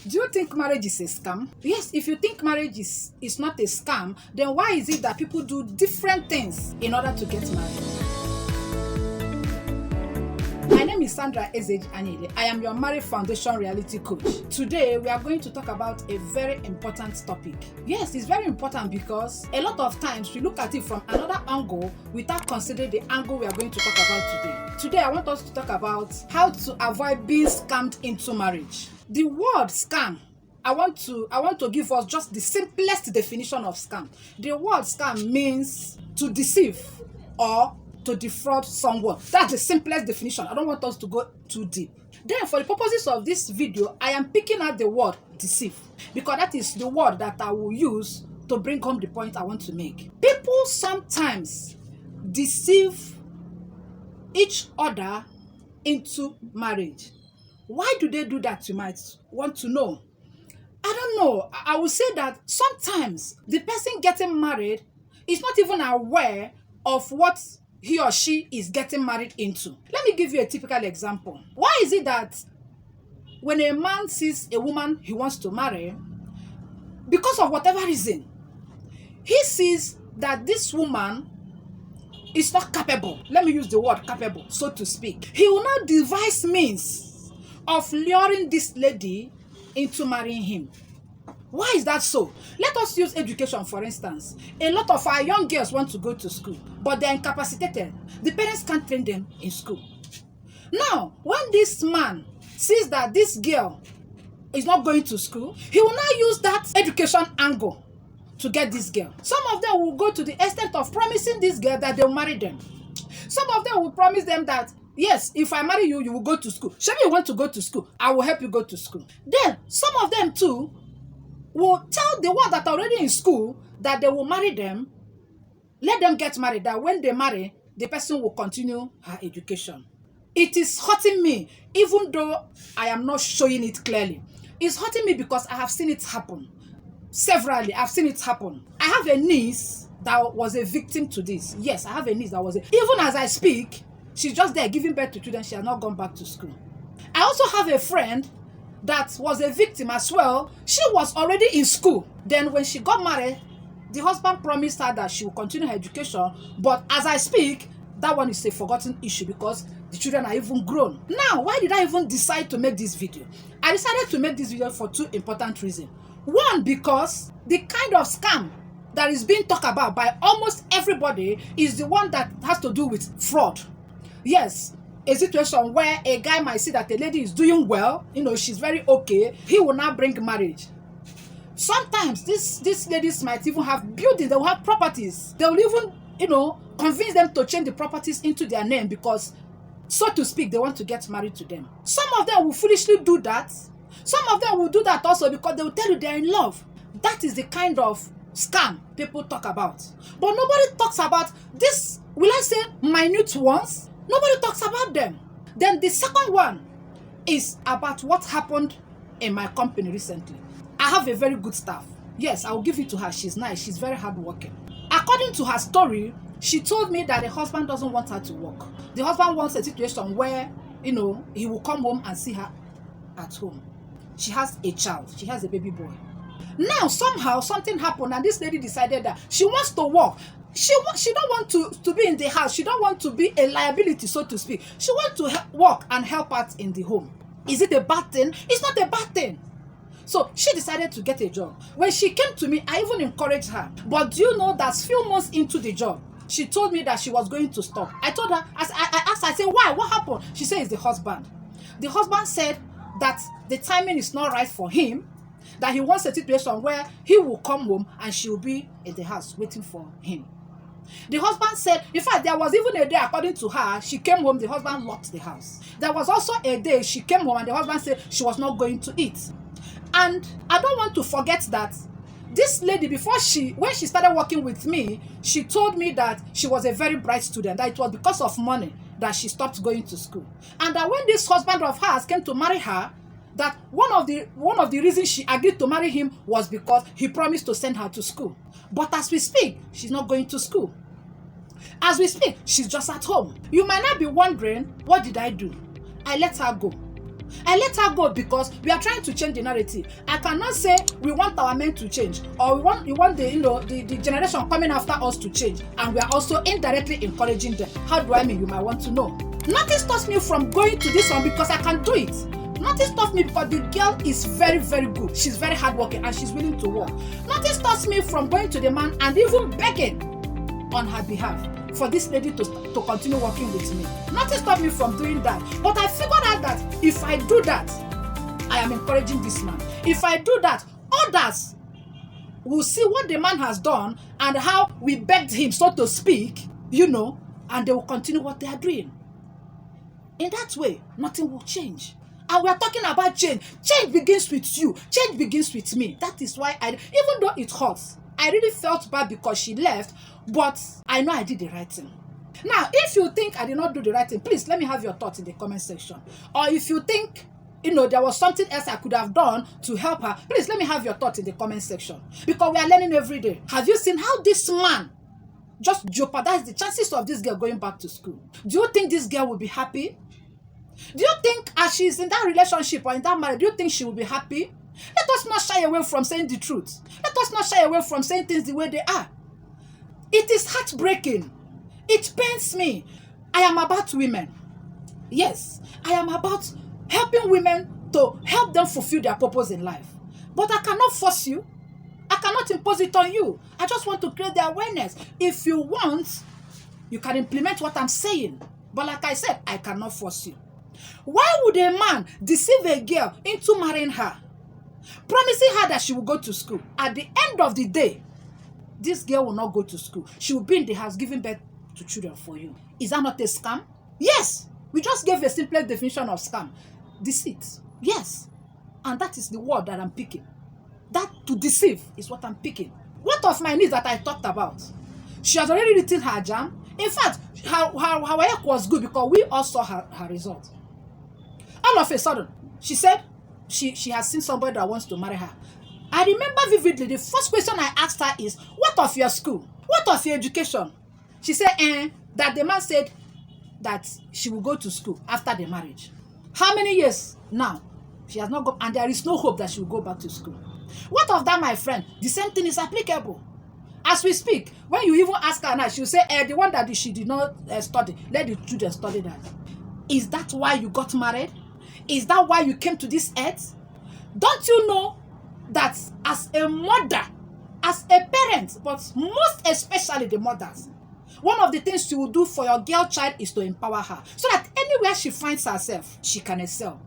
Do you think marriage is a scam? Yes, if you think marriage is not a scam, then why is it that people do different things in order to get married? My name is Sandra Ezeji Anyaele. I am your Marriage Foundation reality coach. Today, we are going to talk about a very important topic. Yes, it's very important because a lot of times we look at it from another angle without considering the angle we are going to talk about today. Today, I want us to talk about how to avoid being scammed into marriage. The word scam, I want to give us just the simplest definition of scam. The word scam means to deceive or to defraud someone. That's the simplest definition. I don't want us to go too deep. Then, for the purposes of this video, I am picking out the word deceive because that is the word that I will use to bring home the point I want to make. People sometimes deceive each other into marriage. Why do they do that, you might want to know? I don't know. I will say that sometimes the person getting married is not even aware of what he or she is getting married into. Let me give you a typical example. Why is it that when a man sees a woman he wants to marry, because of whatever reason, he sees that this woman is not capable, let me use the word capable, so to speak, he will now devise means of luring this lady into marrying him. Why is that so? Let us use education for instance. A lot of our young girls want to go to school, but they're incapacitated. The parents can't train them in school. Now, when this man sees that this girl is not going to school, he will now use that education angle to get this girl. Some of them will go to the extent of promising this girl that they'll marry them. Some of them will promise them that, yes, if I marry you, you will go to school. Show me you want to go to school. I will help you go to school. Then, some of them too will tell the one that are already in school that they will marry them, let them get married, that when they marry, the person will continue her education. It is hurting me, even though I am not showing it clearly. It's hurting me because I have seen it happen. Severally, I've seen it happen. I have a niece that was a victim to this. Yes, I have a niece that was even as I speak, she's just there giving birth to children. She has not gone back to school. I also have a friend that was a victim as well. She was already in school. Then when she got married, the husband promised her that she will continue her education. But as I speak, that one is a forgotten issue because the children are even grown. Now, why did I even decide to make this video? I decided to make this video for two important reasons. One, because the kind of scam that is being talked about by almost everybody is the one that has to do with fraud. Yes, a situation where a guy might see that a lady is doing well, she's very okay, he will now bring marriage. Sometimes these ladies might even have buildings, they will have properties. They will even, convince them to change the properties into their name because, so to speak, they want to get married to them. Some of them will foolishly do that. Some of them will do that also because they will tell you they're in love. That is the kind of scam people talk about. But nobody talks about this, will I say, minute ones? Nobody talks about them. Then the second one is about what happened in my company recently. I have a very good staff. Yes, I will give it to her. She's nice. She's very hardworking. According to her story, she told me that the husband doesn't want her to work. The husband wants a situation where, he will come home and see her at home. She has a child. She has a baby boy. Now, somehow, something happened and this lady decided that she wants to work. She don't want to be in the house. She don't want to be a liability, so to speak. She wants to work and help out in the home. Is it a bad thing? It's not a bad thing. So she decided to get a job. When she came to me, I even encouraged her. But do you know that few months into the job, she told me that she was going to stop. I told her, I asked her, I said, why? What happened? She said it's the husband. The husband said that the timing is not right for him, that he wants a situation where he will come home and she will be in the house waiting for him. The husband said, in fact, there was even a day, according to her, she came home, the husband locked the house. There was also a day she came home and the husband said she was not going to eat. And I don't want to forget that this lady, when she started working with me, she told me that she was a very bright student, that it was because of money that she stopped going to school. And that when this husband of hers came to marry her, that one of the reasons she agreed to marry him was because he promised to send her to school. But as we speak, she's not going to school. As we speak, she's just at home. You might not be wondering, what did I do? I let her go. I let her go because we are trying to change the narrative. I cannot say we want our men to change, or we want the generation coming after us to change, and we are also indirectly encouraging them. How do I mean? You might want to know. Nothing stops me from going to this one because I can do it. Nothing stops me because the girl is very, very good. She's very hardworking and she's willing to work. Nothing stops me from going to the man and even begging on her behalf for this lady to continue working with me. Nothing stopped me from doing that. But I figured out that if I do that, I am encouraging this man. If I do that, others will see what the man has done and how we begged him, so to speak, and they will continue what they are doing. In that way, nothing will change. And we are talking about change. Change begins with you. Change begins with me. That is why even though it hurts, I really felt bad because she left, but I know I did the right thing. Now, if you think I did not do the right thing, please let me have your thoughts in the comment section. Or if you think, there was something else I could have done to help her, please let me have your thoughts in the comment section. Because we are learning every day. Have you seen how this man just jeopardized the chances of this girl going back to school? Do you think this girl will be happy? Do you think as she's in that relationship or in that marriage, do you think she will be happy? Let us not shy away from saying the truth. Let us not shy away from saying things the way they are. It is heartbreaking. It pains me. I am about women. Yes, I am about helping women to help them fulfill their purpose in life. But I cannot force you. I cannot impose it on you. I just want to create the awareness. If you want, you can implement what I'm saying. But like I said, I cannot force you. Why would a man deceive a girl into marrying her, promising her that she will go to school? At the end of the day, this girl will not go to school. She will be in the house giving birth to children for you. Is that not a scam? Yes. We just gave a simple definition of scam. Deceit. Yes. And that is the word that I'm picking. That to deceive is what I'm picking. What of my niece that I talked about? She has already written her jam. In fact, her work was good because we all saw her result. All of a sudden, she said she has seen somebody that wants to marry her. I remember vividly, the first question I asked her is, what of your school? What of your education? She said, that the man said that she will go to school after the marriage. How many years now? She has not gone, and there is no hope that she will go back to school. What of that, my friend? The same thing is applicable. As we speak, when you even ask her now, she will say, the one that she did not study, let the children study that. Is that why you got married? Is that why you came to this earth? Don't you know that as a mother, as a parent, but most especially the mothers, one of the things you will do for your girl child is to empower her so that anywhere she finds herself, she can excel.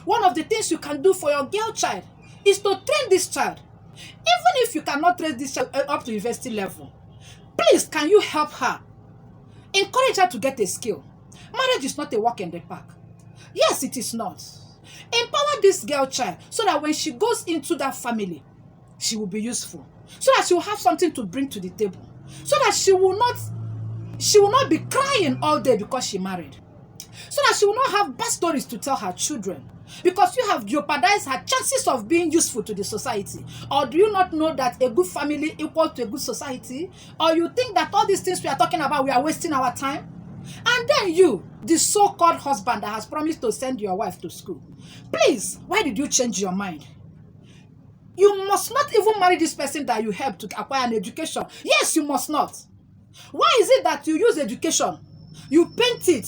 One of the things you can do for your girl child is to train this child. Even if you cannot train this child up to university level, please, can you help her? Encourage her to get a skill. Marriage is not a walk in the park. Yes, it is not. Empower this girl child so that when she goes into that family, she will be useful. So that she will have something to bring to the table. So that she will not be crying all day because she married. So that she will not have bad stories to tell her children. Because you have jeopardized her chances of being useful to the society. Or do you not know that a good family equals to a good society? Or you think that all these things we are talking about, we are wasting our time? And then you, the so-called husband that has promised to send your wife to school, please, why did you change your mind? You must not even marry this person that you helped to acquire an education. Yes, you must not. Why is it that you use education? You paint it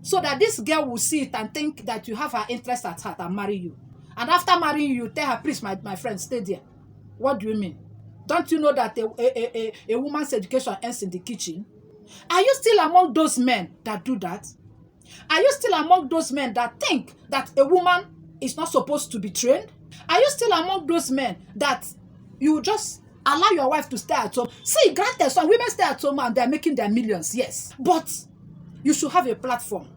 so that this girl will see it and think that you have her interest at heart and marry you. And after marrying you, you tell her, please, my friend, stay there. What do you mean? Don't you know that a woman's education ends in the kitchen? Are you still among those men that do that? Are you still among those men that think that a woman is not supposed to be trained? Are you still among those men that you just allow your wife to stay at home? See, granted, some women stay at home and they're making their millions, yes. But you should have a platform.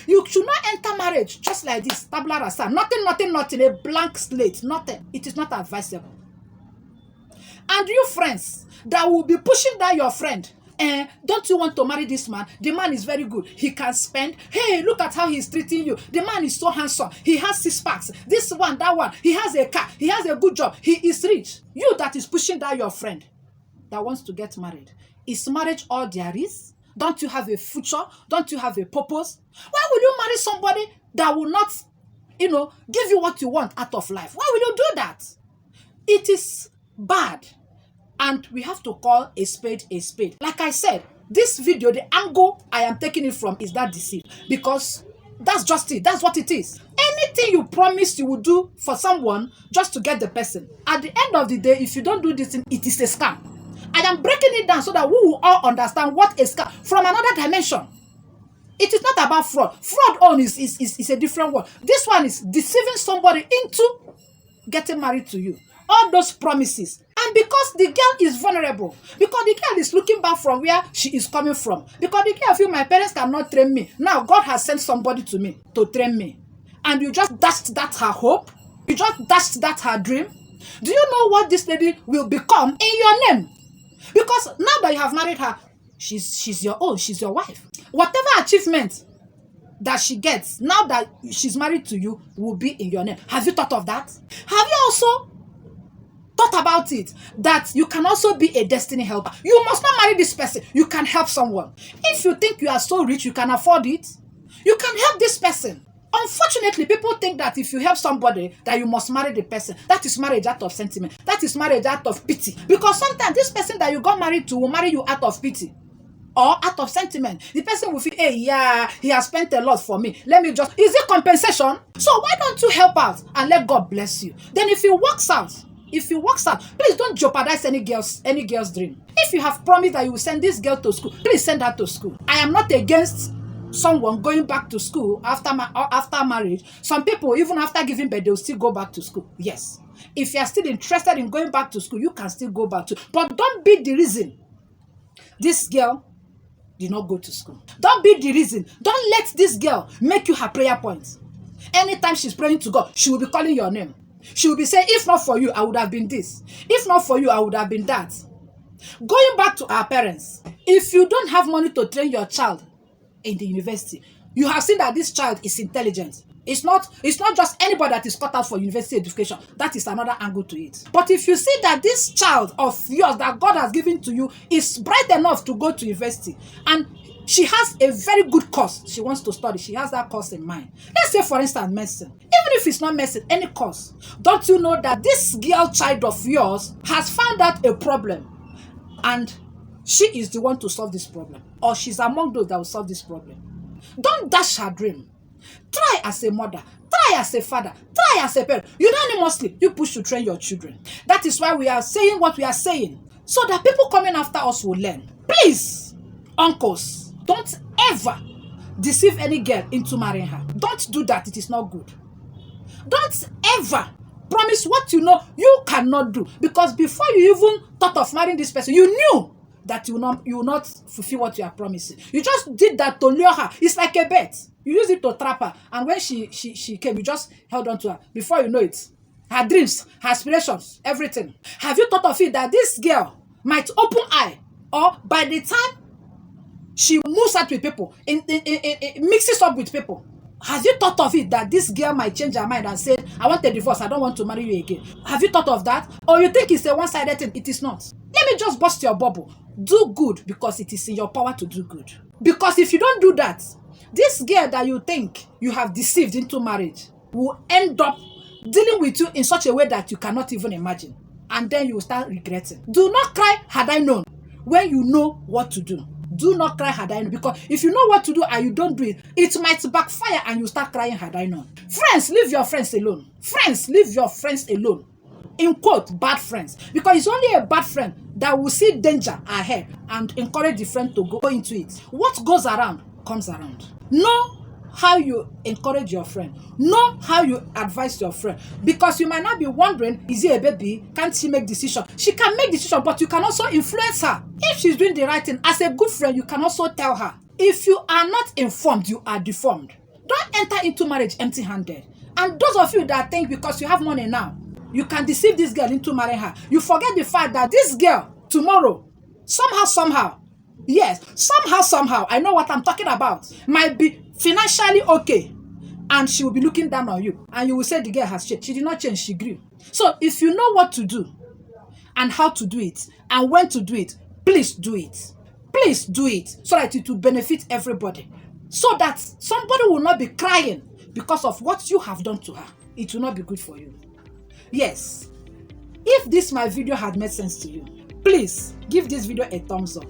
You should not enter marriage just like this, tabula rasa. Nothing, a blank slate, nothing. It is not advisable. And you friends that will be pushing down your friend, don't you want to marry this man? The man is very good. He can spend. Hey, look at how he's treating you. The man is so handsome. He has 6 packs. This one, that one. He has a car. He has a good job. He is rich. You that is pushing down your friend that wants to get married. Is marriage all there is? Don't you have a future? Don't you have a purpose? Why will you marry somebody that will not give you what you want out of life. Why will you do that? It is bad. And we have to call a spade a spade. Like I said, this video, the angle I am taking it from is that deceit. Because that's just it. That's what it is. Anything you promise you will do for someone just to get the person. At the end of the day, if you don't do this thing, it is a scam. I am breaking it down so that we will all understand what a scam from another dimension. It is not about fraud. Fraud on is a different word. This one is deceiving somebody into getting married to you. All those promises. And because the girl is vulnerable, because the girl is looking back from where she is coming from, because the girl feels my parents cannot train me. Now God has sent somebody to me to train me. And you just dashed that her hope. You just dashed that her dream. Do you know what this lady will become in your name? Because now that you have married her, she's your own, she's your wife. Whatever achievement that she gets now that she's married to you will be in your name. Have you thought of that? Have you also thought about it, that you can also be a destiny helper? You must not marry this person. You can help someone. If you think you are so rich, you can afford it, you can help this person. Unfortunately, people think that if you help somebody, that you must marry the person. That is marriage out of sentiment. That is marriage out of pity. Because sometimes this person that you got married to will marry you out of pity or out of sentiment. The person will feel, hey, yeah, he has spent a lot for me. Let me just, is it compensation? So why don't you help out and let God bless you? Then if it works out, please don't jeopardize any girl's dream. If you have promised that you will send this girl to school, please send her to school. I am not against someone going back to school after marriage. Some people, even after giving birth, they'll still go back to school. Yes. If you are still interested in going back to school, you can still go back to. But don't be the reason this girl did not go to school. Don't be the reason. Don't let this girl make you her prayer point. Anytime she's praying to God, she will be calling your name. She will be saying, if not for you, I would have been this. If not for you, I would have been that. Going back to our parents, if you don't have money to train your child in the university, you have seen that this child is intelligent. It's not just anybody that is cut out for university education. That is another angle to it. But if you see that this child of yours that God has given to you is bright enough to go to university, and she has a very good course she wants to study, she has that course in mind. Let's say, for instance, medicine. Even if it's not medicine, any course. Don't you know that this girl child of yours has found out a problem, and she is the one to solve this problem, or she's among those that will solve this problem? Don't dash her dream. Try as a mother, try as a father, try as a parent. Unanimously, you push to train your children. That is why we are saying what we are saying, so that people coming after us will learn. Please, uncles, don't ever deceive any girl into marrying her. Don't do that. It is not good. Don't ever promise what you know you cannot do, because before you even thought of marrying this person, you knew that you will not fulfill what you are promising. You just did that to lure her. It's like a bet. You use it to trap her, and when she came, you just held on to her. Before you know it, her dreams, her aspirations, everything. Have you thought of it that this girl might open eye, or by the time she moves out with people, mixes up with people, have you thought of it that this girl might change her mind and say, I want a divorce, I don't want to marry you again? Have you thought of that? Or you think it's a one-sided thing? It is not. Let me just bust your bubble. Do good, because it is in your power to do good. Because if you don't do that, this girl that you think you have deceived into marriage will end up dealing with you in such a way that you cannot even imagine. And then you will start regretting. Do not cry, had I known, when you know what to do. Do not cry, had I known. Because if you know what to do and you don't do it, it might backfire and you start crying, had I known. Friends, leave your friends alone. Friends, leave your friends alone. In quote, bad friends. Because it's only a bad friend that will see danger ahead and encourage the friend to go into it. What goes around comes around. Know how you encourage your friend. Know how you advise your friend. Because you might not be wondering, is he a baby? Can't she make decision? She can make decision, but you can also influence her. If she's doing the right thing, as a good friend, you can also tell her. If you are not informed, you are deformed. Don't enter into marriage empty-handed. And those of you that think because you have money now, you can deceive this girl into marrying her, you forget the fact that this girl, tomorrow, somehow, yes, somehow, I know what I'm talking about, might be financially okay, and she will be looking down on you, and you will say the girl has changed. She did not change, she grew. So if you know what to do, and how to do it, and when to do it, please do it. Please do it, so that it will benefit everybody. So that somebody will not be crying because of what you have done to her, it will not be good for you. Yes, if this my video had made sense to you, please give this video a thumbs up.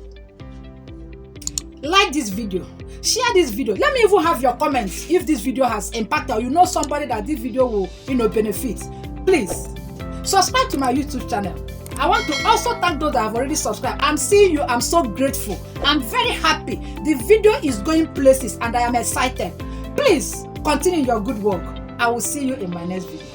Like this video, share this video. Let me even have your comments if this video has impacted or you know somebody that this video will benefit. Please subscribe to my YouTube channel. I want to also thank those that have already subscribed. I'm seeing you. I'm so grateful. I'm very happy. The video is going places and I am excited. Please continue your good work. I will see you in my next video.